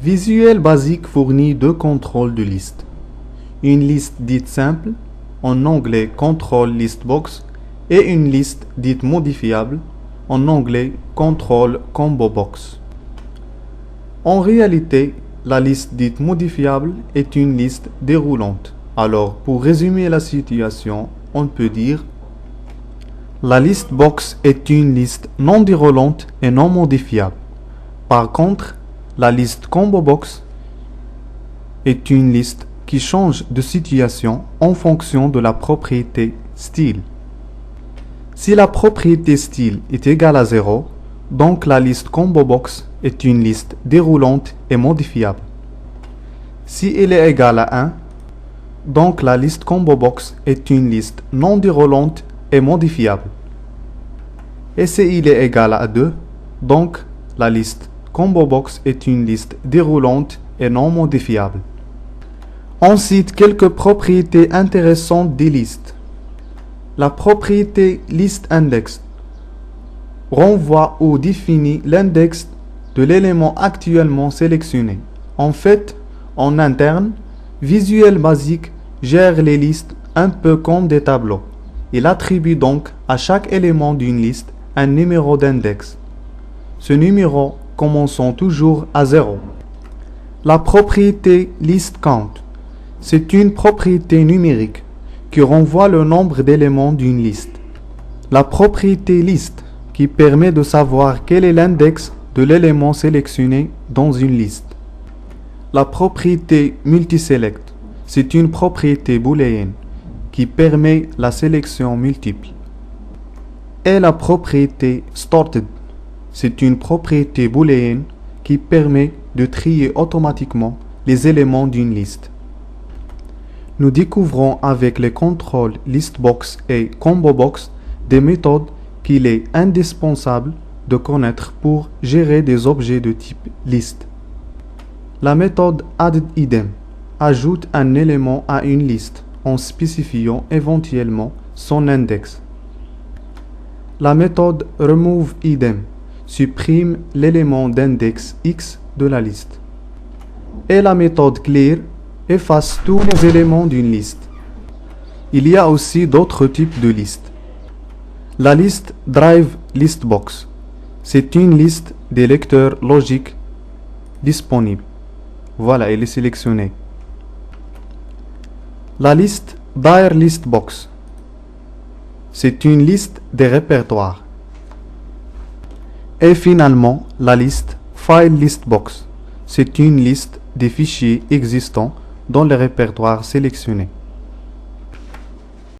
Visuel Basic fournit deux contrôles de liste. Une liste dite simple, en anglais Control List Box, et une liste dite modifiable, en anglais Control Combo Box. En réalité, la liste dite modifiable est une liste déroulante. Alors, pour résumer la situation, on peut dire la list box est une liste non déroulante et non modifiable. Par contre, la liste combo box est une liste qui change de situation en fonction de la propriété style. Si la propriété style est égale à 0, donc la liste combo box est une liste déroulante et modifiable. Si elle est égale à 1, donc la liste combo box est une liste non déroulante et modifiable. Et si il est égal à 2, donc la liste combo box est une liste déroulante et non modifiable. On cite quelques propriétés intéressantes des listes. La propriété list index renvoie ou définit l'index de l'élément actuellement sélectionné. En fait, en interne, Visuel Basic gère les listes un peu comme des tableaux. Il attribue donc à chaque élément d'une liste un numéro d'index. Ce numéro commençant toujours à 0. La propriété list count, c'est une propriété numérique qui renvoie le nombre d'éléments d'une liste. La propriété list qui permet de savoir quel est l'index de l'élément sélectionné dans une liste. La propriété multiselect, c'est une propriété booléenne qui permet la sélection multiple. Et la propriété sorted, c'est une propriété booléenne qui permet de trier automatiquement les éléments d'une liste. Nous découvrons avec les contrôles listbox et combobox des méthodes qu'il est indispensable de connaître pour gérer des objets de type liste. La méthode addItem ajoute un élément à une liste en spécifiant éventuellement son index. La méthode removeItem supprime l'élément d'index X de la liste. Et la méthode clear efface tous les éléments d'une liste. Il y a aussi d'autres types de listes. La liste drive listbox, c'est une liste des lecteurs logiques disponibles. Voilà, elle est sélectionnée. La liste dir listbox, c'est une liste des répertoires. Et finalement, la liste file listbox, c'est une liste des fichiers existants dans le répertoire sélectionné.